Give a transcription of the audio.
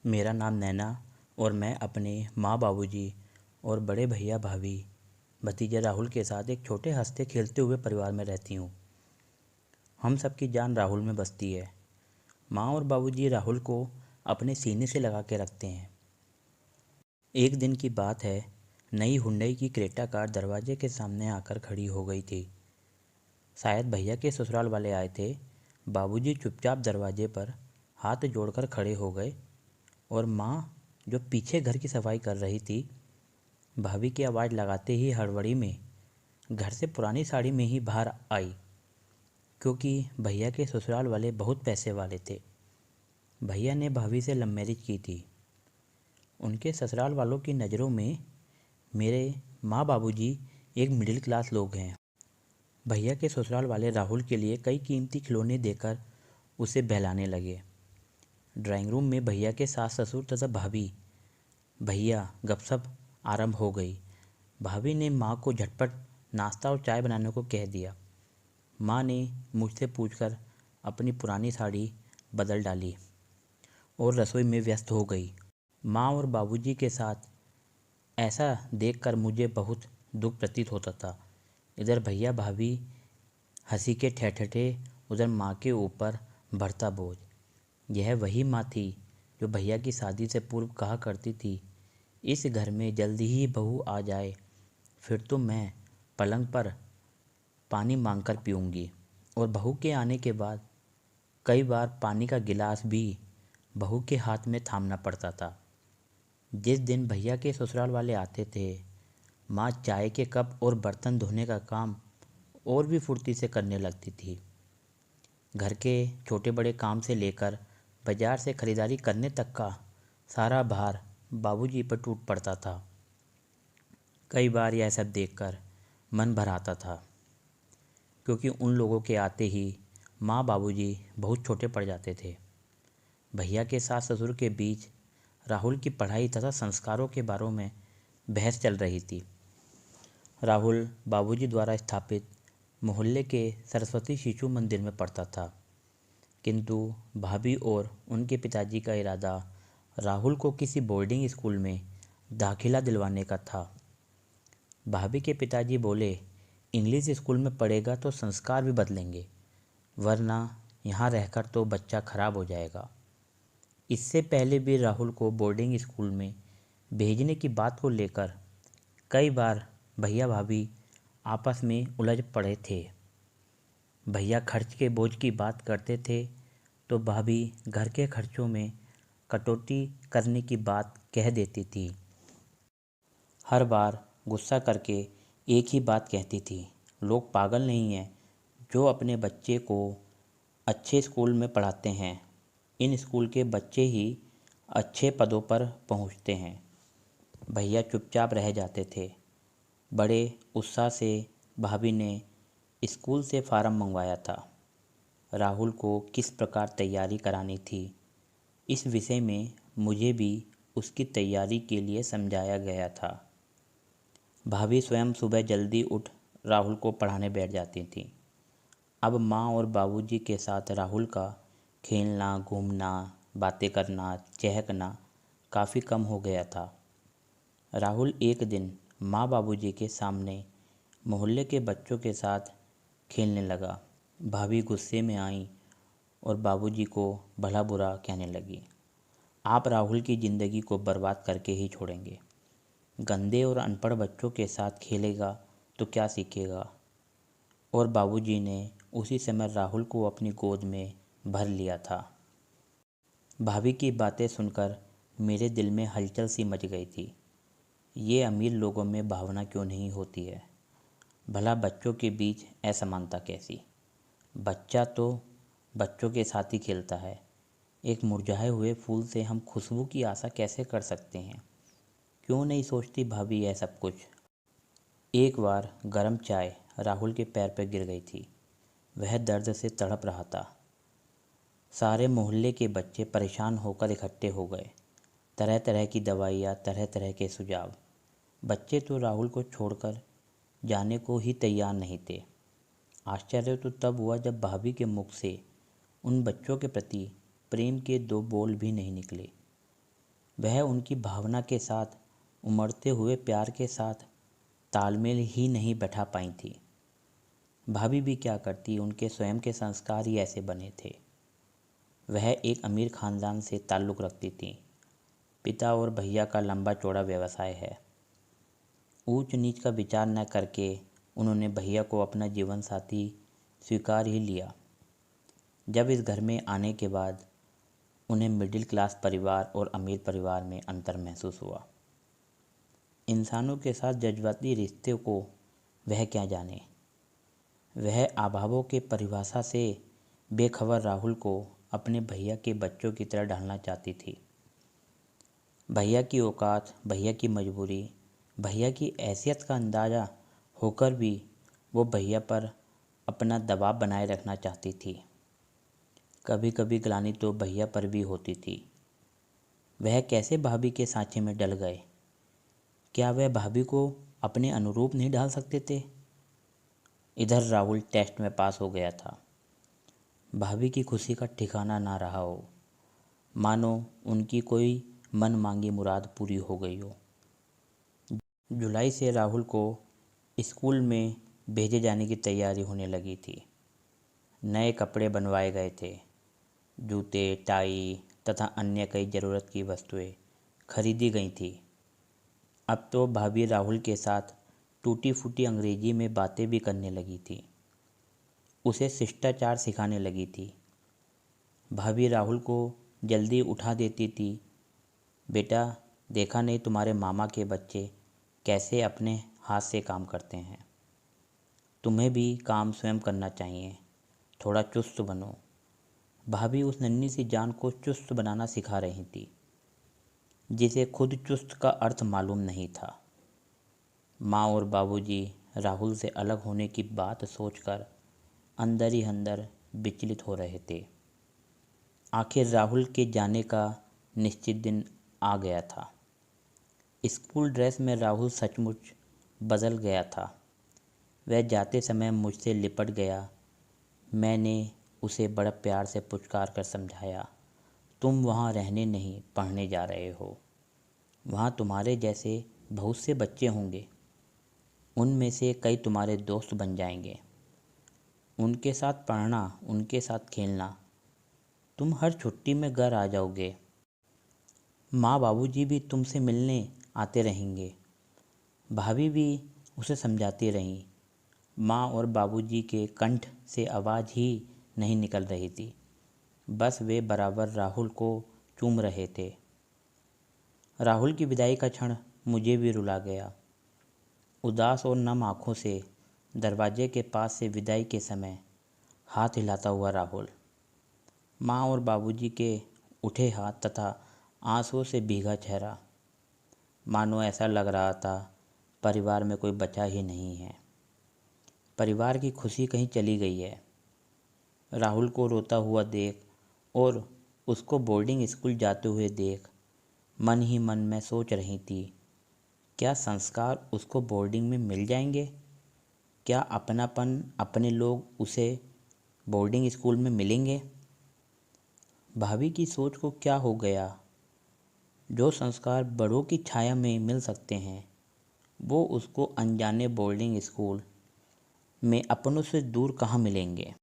मेरा नाम नैना और मैं अपने माँ बाबूजी और बड़े भैया भाभी भतीजे राहुल के साथ एक छोटे हंसते खेलते हुए परिवार में रहती हूँ। हम सबकी जान राहुल में बसती है। माँ और बाबूजी राहुल को अपने सीने से लगा के रखते हैं। एक दिन की बात है, नई हुंडई की क्रेटा कार दरवाजे के सामने आकर खड़ी हो गई थी। शायद भैया के ससुराल वाले आए थे। बाबूजी चुपचाप दरवाजे पर हाथ जोड़कर खड़े हो गए और माँ, जो पीछे घर की सफाई कर रही थी, भाभी की आवाज़ लगाते ही हड़बड़ी में घर से पुरानी साड़ी में ही बाहर आई, क्योंकि भैया के ससुराल वाले बहुत पैसे वाले थे। भैया ने भाभी से लव मैरिज की थी। उनके ससुराल वालों की नज़रों में मेरे माँ बाबूजी एक मिडिल क्लास लोग हैं। भैया के ससुराल वाले राहुल के लिए कई कीमती खिलौने देकर उसे बहलाने लगे। ड्राइंग रूम में भैया के सास ससुर तथा भाभी भैया गपशप आरंभ हो गई। भाभी ने माँ को झटपट नाश्ता और चाय बनाने को कह दिया। माँ ने मुझसे पूछकर अपनी पुरानी साड़ी बदल डाली और रसोई में व्यस्त हो गई। माँ और बाबूजी के साथ ऐसा देखकर मुझे बहुत दुख प्रतीत होता था। इधर भैया भाभी हंसी के ठेठे, उधर माँ के ऊपर बढ़ता बोझ। यह वही माँ थी जो भैया की शादी से पूर्व कहा करती थी, इस घर में जल्दी ही बहू आ जाए, फिर तो मैं पलंग पर पानी मांगकर पीऊँगी। और बहू के आने के बाद कई बार पानी का गिलास भी बहू के हाथ में थामना पड़ता था। जिस दिन भैया के ससुराल वाले आते थे, माँ चाय के कप और बर्तन धोने का काम और भी फुर्ती से करने लगती थी। घर के छोटे बड़े काम से लेकर बाजार से खरीदारी करने तक का सारा भार बाबूजी पर टूट पड़ता था। कई बार यह सब देखकर मन भर आता था, क्योंकि उन लोगों के आते ही माँ बाबूजी बहुत छोटे पड़ जाते थे। भैया के सास ससुर के बीच राहुल की पढ़ाई तथा संस्कारों के बारे में बहस चल रही थी। राहुल बाबूजी द्वारा स्थापित मोहल्ले के सरस्वती शिशु मंदिर में पढ़ता था, किंतु भाभी और उनके पिताजी का इरादा राहुल को किसी बोर्डिंग स्कूल में दाखिला दिलवाने का था। भाभी के पिताजी बोले, इंग्लिश स्कूल में पढ़ेगा तो संस्कार भी बदलेंगे, वरना यहाँ रहकर तो बच्चा खराब हो जाएगा। इससे पहले भी राहुल को बोर्डिंग स्कूल में भेजने की बात को लेकर कई बार भैया भाभी आपस में उलझ पड़े थे। भैया खर्च के बोझ की बात करते थे तो भाभी घर के खर्चों में कटौती करने की बात कह देती थी। हर बार गुस्सा करके एक ही बात कहती थी, लोग पागल नहीं हैं जो अपने बच्चे को अच्छे स्कूल में पढ़ाते हैं। इन स्कूल के बच्चे ही अच्छे पदों पर पहुंचते हैं। भैया चुपचाप रह जाते थे। बड़े उत्साह से भाभी ने स्कूल से फार्म मंगवाया था। राहुल को किस प्रकार तैयारी करानी थी, इस विषय में मुझे भी उसकी तैयारी के लिए समझाया गया था। भाभी स्वयं सुबह जल्दी उठ राहुल को पढ़ाने बैठ जाती थी। अब माँ और बाबूजी के साथ राहुल का खेलना, घूमना, बातें करना, चहकना काफ़ी कम हो गया था। राहुल एक दिन माँ बाबूजी के सामने मोहल्ले के बच्चों के साथ खेलने लगा। भाभी गुस्से में आई और बाबूजी को भला बुरा कहने लगी, आप राहुल की ज़िंदगी को बर्बाद करके ही छोड़ेंगे। गंदे और अनपढ़ बच्चों के साथ खेलेगा तो क्या सीखेगा। और बाबूजी ने उसी समय राहुल को अपनी गोद में भर लिया था। भाभी की बातें सुनकर मेरे दिल में हलचल सी मच गई थी। ये अमीर लोगों में भावना क्यों नहीं होती है। भला बच्चों के बीच असमानता कैसी। बच्चा तो बच्चों के साथ ही खेलता है। एक मुरझाए हुए फूल से हम खुशबू की आशा कैसे कर सकते हैं। क्यों नहीं सोचती भाभी यह सब कुछ। एक बार गर्म चाय राहुल के पैर पर गिर गई थी। वह दर्द से तड़प रहा था। सारे मोहल्ले के बच्चे परेशान होकर इकट्ठे हो गए। तरह तरह की दवाइयाँ, तरह तरह के सुझाव। बच्चे तो राहुल को छोड़कर जाने को ही तैयार नहीं थे। आश्चर्य तो तब हुआ जब भाभी के मुख से उन बच्चों के प्रति प्रेम के दो बोल भी नहीं निकले। वह उनकी भावना के साथ, उमड़ते हुए प्यार के साथ तालमेल ही नहीं बैठा पाई थी। भाभी भी क्या करती, उनके स्वयं के संस्कार ही ऐसे बने थे। वह एक अमीर खानदान से ताल्लुक़ रखती थी। पिता और भैया का लंबा चौड़ा व्यवसाय है। ऊंच नीच का विचार न करके उन्होंने भैया को अपना जीवन साथी स्वीकार ही लिया। जब इस घर में आने के बाद उन्हें मिडिल क्लास परिवार और अमीर परिवार में अंतर महसूस हुआ। इंसानों के साथ जज्बाती रिश्ते को वह क्या जाने। वह अभावों के परिभाषा से बेखबर राहुल को अपने भैया के बच्चों की तरह ढालना चाहती थी। भैया की औकात, भैया की मजबूरी, भैया की हैसियत का अंदाज़ा होकर भी वो भैया पर अपना दबाव बनाए रखना चाहती थी। कभी कभी ग्लानि तो भैया पर भी होती थी। वह कैसे भाभी के सांचे में डल गए। क्या वह भाभी को अपने अनुरूप नहीं ढाल सकते थे। इधर राहुल टेस्ट में पास हो गया था। भाभी की खुशी का ठिकाना ना रहा हो, मानो उनकी कोई मन मांगी मुराद पूरी हो गई हो। जुलाई से राहुल को स्कूल में भेजे जाने की तैयारी होने लगी थी। नए कपड़े बनवाए गए थे। जूते, टाई तथा अन्य कई ज़रूरत की वस्तुएं खरीदी गई थी। अब तो भाभी राहुल के साथ टूटी फूटी अंग्रेजी में बातें भी करने लगी थी। उसे शिष्टाचार सिखाने लगी थी। भाभी राहुल को जल्दी उठा देती थी। बेटा, देखा नहीं तुम्हारे मामा के बच्चे कैसे अपने हाथ से काम करते हैं। तुम्हें भी काम स्वयं करना चाहिए। थोड़ा चुस्त बनो। भाभी उस नन्ही सी जान को चुस्त बनाना सिखा रही थी, जिसे खुद चुस्त का अर्थ मालूम नहीं था। माँ और बाबूजी राहुल से अलग होने की बात सोचकर अंदर ही अंदर विचलित हो रहे थे। आखिर राहुल के जाने का निश्चित दिन आ गया था। स्कूल ड्रेस में राहुल सचमुच बदल गया था। वह जाते समय मुझसे लिपट गया। मैंने उसे बड़ा प्यार से पुचकार कर समझाया, तुम वहाँ रहने नहीं, पढ़ने जा रहे हो। वहाँ तुम्हारे जैसे बहुत से बच्चे होंगे। उनमें से कई तुम्हारे दोस्त बन जाएंगे। उनके साथ पढ़ना, उनके साथ खेलना। तुम हर छुट्टी में घर आ जाओगे। माँ बाबूजी भी तुमसे मिलने आते रहेंगे। भाभी भी उसे समझाती रहीं। माँ और बाबूजी के कंठ से आवाज़ ही नहीं निकल रही थी। बस वे बराबर राहुल को चूम रहे थे। राहुल की विदाई का क्षण मुझे भी रुला गया। उदास और नम आँखों से दरवाजे के पास से विदाई के समय हाथ हिलाता हुआ राहुल। माँ और बाबूजी के उठे हाथ तथा आंसुओं से भीगा चेहरा। मानो ऐसा लग रहा था परिवार में कोई बचा ही नहीं है। परिवार की खुशी कहीं चली गई है। राहुल को रोता हुआ देख और उसको बोर्डिंग स्कूल जाते हुए देख मन ही मन में सोच रही थी, क्या संस्कार उसको बोर्डिंग में मिल जाएंगे। क्या अपनापन, अपने लोग उसे बोर्डिंग स्कूल में मिलेंगे। भाभी की सोच को क्या हो गया। जो संस्कार बड़ों की छाया में मिल सकते हैं, वो उसको अनजाने बोर्डिंग स्कूल में अपनों से दूर कहाँ मिलेंगे।